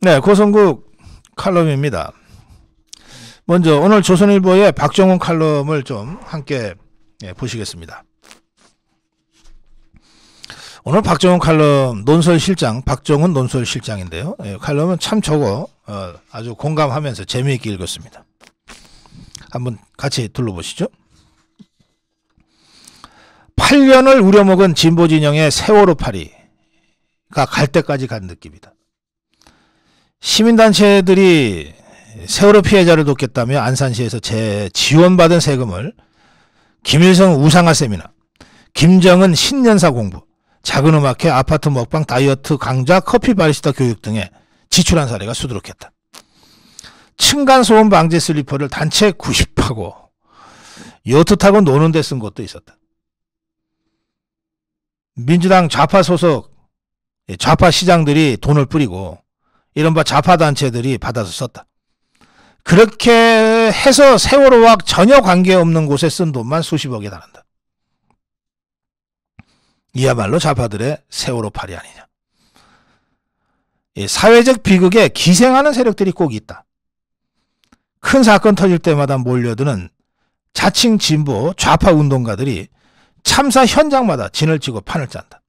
네, 고성국 칼럼입니다. 먼저 오늘 조선일보의 박정훈 칼럼을 좀 함께 보시겠습니다. 오늘 박정훈 칼럼 논설실장, 박정훈 논설실장인데요. 칼럼은 참 저거 아주 공감하면서 재미있게 읽었습니다. 한번 같이 둘러보시죠. 8년을 우려먹은 진보진영의 세월호파리가 갈 때까지 간 느낌이다. 시민단체들이 세월호 피해자를 돕겠다며 안산시에서 지원받은 세금을 김일성 우상화 세미나, 김정은 신년사 공부, 작은 음악회, 아파트 먹방, 다이어트 강좌, 커피 바리스타 교육 등에 지출한 사례가 수두룩했다. 층간소음 방지 슬리퍼를 단체 구입하고 요트 타고 노는 데 쓴 것도 있었다. 민주당 좌파 소속 좌파 시장들이 돈을 뿌리고 이른바 좌파 단체들이 받아서 썼다. 그렇게 해서 세월호와 전혀 관계없는 곳에 쓴 돈만 수십억에 달한다. 이야말로 좌파들의 세월호파리 아니냐. 사회적 비극에 기생하는 세력들이 꼭 있다. 큰 사건 터질 때마다 몰려드는 자칭 진보 좌파 운동가들이 참사 현장마다 진을 치고 판을 짠다.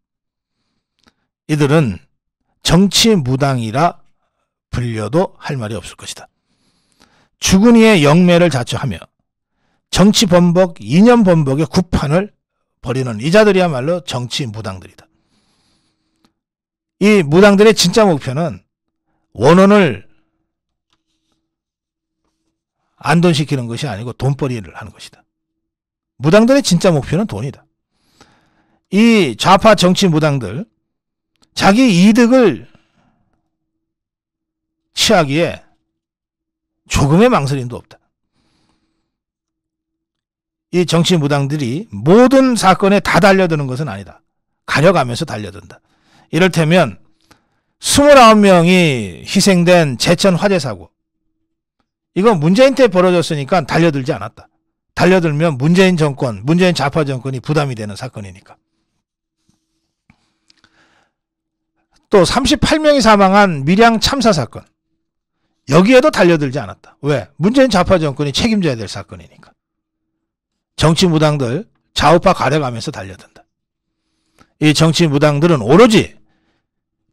이들은 정치 무당이라 불려도 할 말이 없을 것이다. 죽은 이의 영매를 자처하며 정치 범벅, 이념 범벅의 구판을 벌이는 이자들이야말로 정치 무당들이다. 이 무당들의 진짜 목표는 원혼을 안돈시키는 것이 아니고 돈벌이를 하는 것이다. 무당들의 진짜 목표는 돈이다. 이 좌파 정치 무당들 자기 이득을 취하기에 조금의 망설임도 없다. 이 정치 무당들이 모든 사건에 다 달려드는 것은 아니다. 가려가면서 달려든다. 이를테면 29명이 희생된 제천 화재 사고, 이거 문재인 때 벌어졌으니까 달려들지 않았다. 달려들면 문재인 정권, 문재인 좌파 정권이 부담이 되는 사건이니까. 또 38명이 사망한 밀양 참사 사건, 여기에도 달려들지 않았다. 왜? 문재인 좌파 정권이 책임져야 될 사건이니까. 정치 무당들 좌우파 가려가면서 달려든다. 이 정치 무당들은 오로지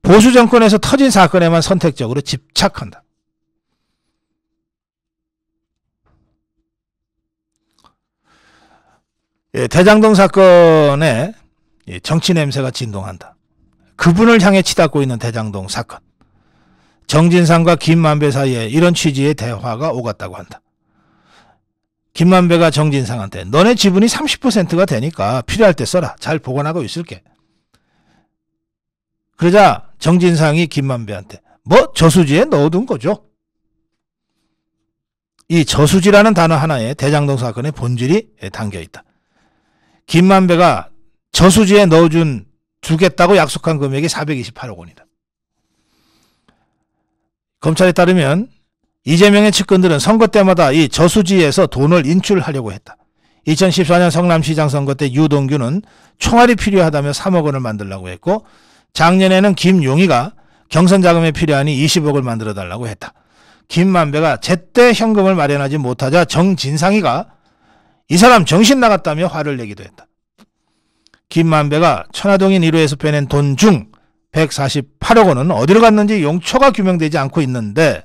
보수 정권에서 터진 사건에만 선택적으로 집착한다. 대장동 사건에 정치 냄새가 진동한다. 그분을 향해 치닫고 있는 대장동 사건. 정진상과 김만배 사이에 이런 취지의 대화가 오갔다고 한다. 김만배가 정진상한테 너네 지분이 30%가 되니까 필요할 때 써라. 잘 보관하고 있을게. 그러자 정진상이 김만배한테 뭐 저수지에 넣어둔 거죠. 이 저수지라는 단어 하나에 대장동 사건의 본질이 담겨있다. 김만배가 저수지에 주겠다고 약속한 금액이 428억 원이다. 검찰에 따르면 이재명의 측근들은 선거 때마다 이 저수지에서 돈을 인출하려고 했다. 2014년 성남시장 선거 때 유동규는 총알이 필요하다며 3억 원을 만들라고 했고, 작년에는 김용희가 경선 자금에 필요하니 20억을 만들어 달라고 했다. 김만배가 제때 현금을 마련하지 못하자 정진상이가 이 사람 정신 나갔다며 화를 내기도 했다. 김만배가 천화동인 1호에서 빼낸 돈 중 148억 원은 어디로 갔는지 용처가 규명되지 않고 있는데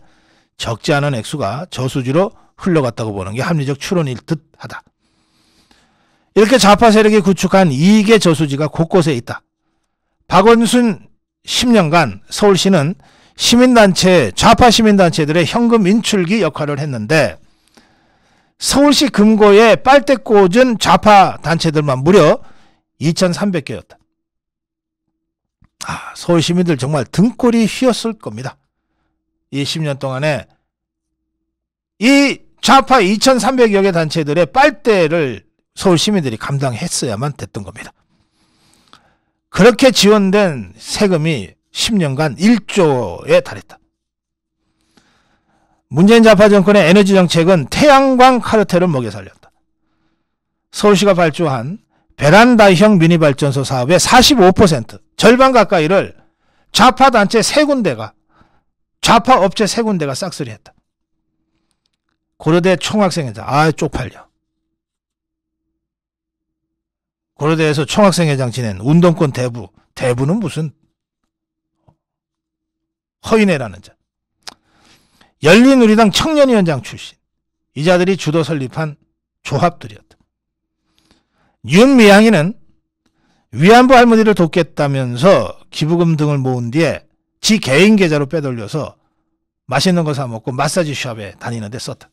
적지 않은 액수가 저수지로 흘러갔다고 보는 게 합리적 추론일 듯하다. 이렇게 좌파 세력이 구축한 이익의 저수지가 곳곳에 있다. 박원순 10년간 서울시는 시민단체, 좌파 시민단체들의 현금 인출기 역할을 했는데 서울시 금고에 빨대 꽂은 좌파 단체들만 무려 2,300개였다. 서울 시민들 정말 등골이 휘었을 겁니다. 이 10년 동안에 이 좌파 2,300여 개 단체들의 빨대를 서울 시민들이 감당했어야만 됐던 겁니다. 그렇게 지원된 세금이 10년간 1조에 달했다. 문재인 좌파 정권의 에너지 정책은 태양광 카르텔을 먹여 살렸다. 서울시가 발주한 베란다형 미니발전소 사업의 45%, 절반 가까이를 좌파 단체 3군데가 좌파 업체 3군데가 싹쓸이했다. 고려대 총학생회장, 쪽팔려. 고려대에서 총학생회장 지낸 운동권 대부는 무슨 허인회라는 자. 열린우리당 청년위원장 출신. 이 자들이 주도 설립한 조합들이었다. 윤미향이는 위안부 할머니를 돕겠다면서 기부금 등을 모은 뒤에 지 개인 계좌로 빼돌려서 맛있는 거 사 먹고 마사지 샵에 다니는데 썼다.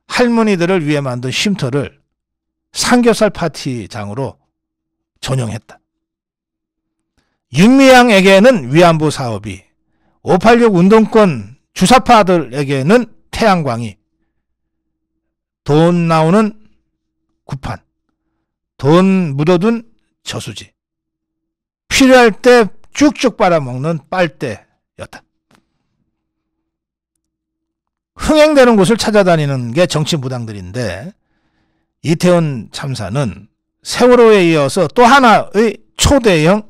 할머니들을 위해 만든 쉼터를 삼겹살 파티장으로 전용했다. 윤미향에게는 위안부 사업이, 586 운동권 주사파들에게는 태양광이, 돈 나오는 구판, 돈 묻어둔 저수지, 필요할 때 쭉쭉 빨아먹는 빨대였다. 흥행되는 곳을 찾아다니는 게 정치 무당들인데, 이태원 참사는 세월호에 이어서 또 하나의 초대형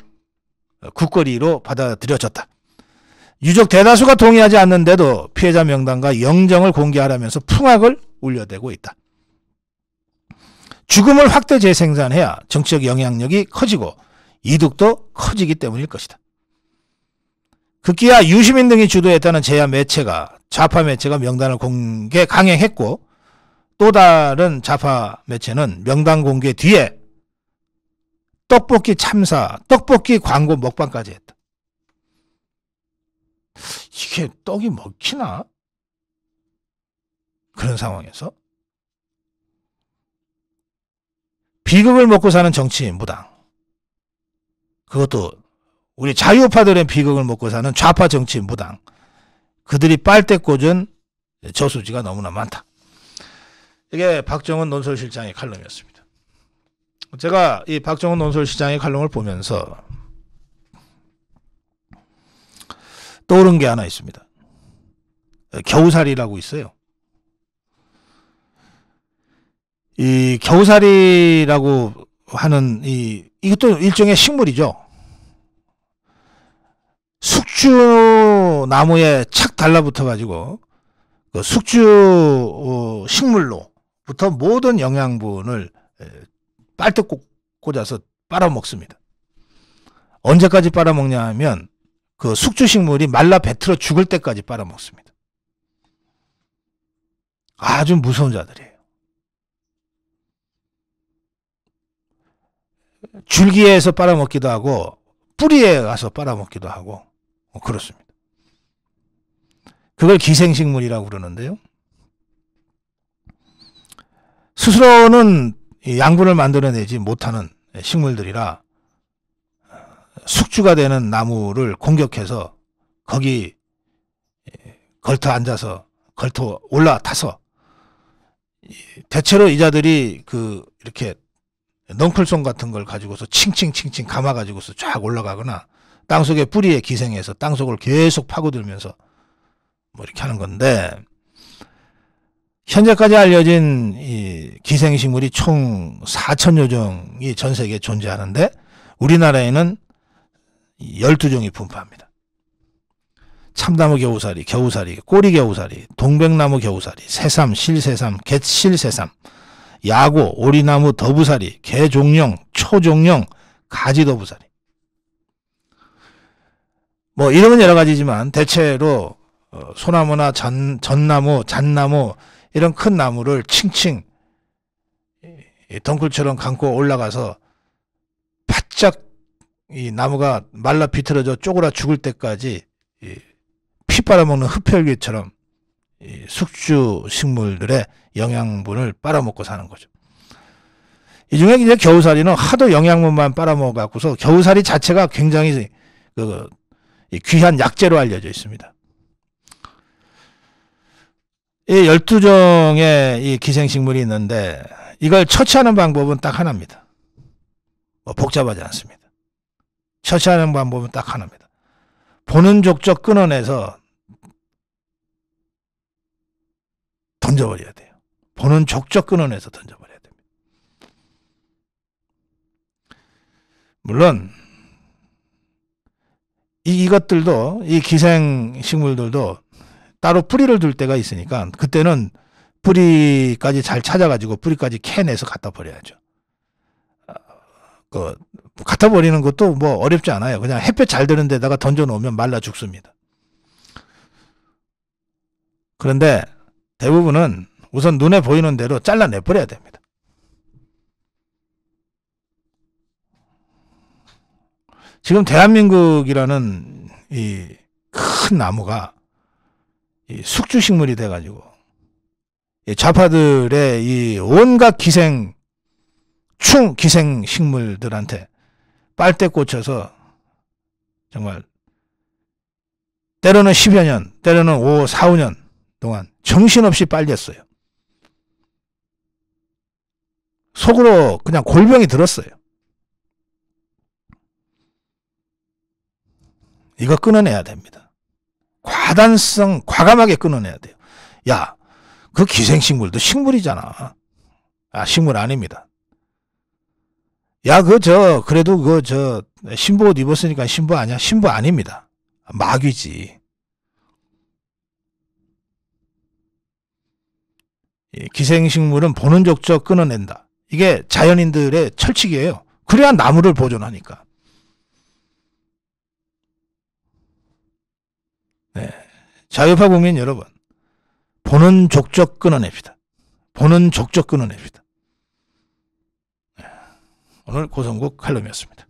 국거리로 받아들여졌다. 유족 대다수가 동의하지 않는데도 피해자 명단과 영정을 공개하라면서 풍악을 울려대고 있다. 죽음을 확대 재생산해야 정치적 영향력이 커지고 이득도 커지기 때문일 것이다. 급기야 유시민 등이 주도했다는 제야 매체가, 좌파 매체가 명단을 공개 강행했고, 또 다른 좌파 매체는 명단 공개 뒤에 떡볶이 참사, 떡볶이 광고 먹방까지 했다. 이게 떡이 먹히나? 그런 상황에서 비극을 먹고 사는 정치 무당, 그것도 우리 자유파들의 비극을 먹고 사는 좌파 정치 무당, 그들이 빨대 꽂은 저수지가 너무나 많다. 이게 박정훈 논설실장의 칼럼이었습니다. 제가 이 박정훈 논설실장의 칼럼을 보면서 떠오른 게 하나 있습니다. 겨우살이라고 있어요. 이 겨우살이라고 하는 이것도 일종의 식물이죠. 숙주 나무에 착 달라붙어 가지고 그 숙주 식물로부터 모든 영양분을 빨대 꽂아서 빨아먹습니다. 언제까지 빨아먹냐 하면 그 숙주 식물이 말라 배틀어 죽을 때까지 빨아먹습니다. 아주 무서운 자들이에요. 줄기에서 빨아먹기도 하고 뿌리에 가서 빨아먹기도 하고 그렇습니다. 그걸 기생식물이라고 그러는데요. 스스로는 양분을 만들어내지 못하는 식물들이라 숙주가 되는 나무를 공격해서 거기 걸터 앉아서 걸터 올라타서, 대체로 이 자들이 이렇게 넝쿨송 같은 걸 가지고서 칭칭칭칭 감아가지고서 쫙 올라가거나 땅속에 뿌리에 기생해서 땅속을 계속 파고들면서 뭐 이렇게 하는 건데, 현재까지 알려진 이 기생식물이 총 4,000여 종이 전 세계에 존재하는데 우리나라에는 12종이 분포합니다. 참나무 겨우살이, 꼬리 겨우살이, 동백나무 겨우살이, 새삼, 실새삼, 갯실새삼, 야고, 오리나무 더부살이, 개종령, 초종령, 가지더부살이. 뭐 이름은 여러 가지지만 대체로 소나무나 전나무, 잣나무 이런 큰 나무를 칭칭 덩굴처럼 감고 올라가서 바짝 이 나무가 말라 비틀어져 쪼그라 죽을 때까지 피 빨아먹는 흡혈귀처럼 숙주 식물들의 영양분을 빨아먹고 사는 거죠. 이 중에 이제 겨우살이는 하도 영양분만 빨아먹어 갖고서 겨우살이 자체가 굉장히 귀한 약재로 알려져 있습니다. 이 12종의 이 기생식물이 있는데 이걸 처치하는 방법은 딱 하나입니다. 뭐 복잡하지 않습니다. 처치하는 방법은 딱 하나입니다. 보는 족적 끊어내서 던져버려야 돼요. 보는 족적 끊어내서 던져버려야 됩니다. 물론 이것들도, 이 기생식물들도 따로 뿌리를 둘 때가 있으니까 그때는 뿌리까지 잘 찾아가지고 뿌리까지 캐내서 갖다 버려야죠. 갖다 버리는 것도 뭐 어렵지 않아요. 그냥 햇볕 잘 드는 데다가 던져 놓으면 말라 죽습니다. 그런데 대부분은 우선 눈에 보이는 대로 잘라내 버려야 됩니다. 지금 대한민국이라는 이 큰 나무가 이 숙주식물이 돼가지고 이 좌파들의 이 온갖 기생식물들한테 빨대 꽂혀서 정말 때로는 10여 년, 때로는 4, 5년 동안 정신없이 빨렸어요. 속으로 그냥 골병이 들었어요. 이거 끊어내야 됩니다. 과감하게 끊어내야 돼요. 야, 그 기생식물도 식물이잖아. 아, 식물 아닙니다. 야, 그래도 신부 옷 입었으니까 신부 아니야? 신부 아닙니다. 마귀지. 기생식물은 보는 족족 끊어낸다. 이게 자연인들의 철칙이에요. 그래야 나무를 보존하니까. 네. 자유파 국민 여러분, 보는 족족 끊어냅시다. 보는 족족 끊어냅시다. 오늘 고성국 칼럼이었습니다.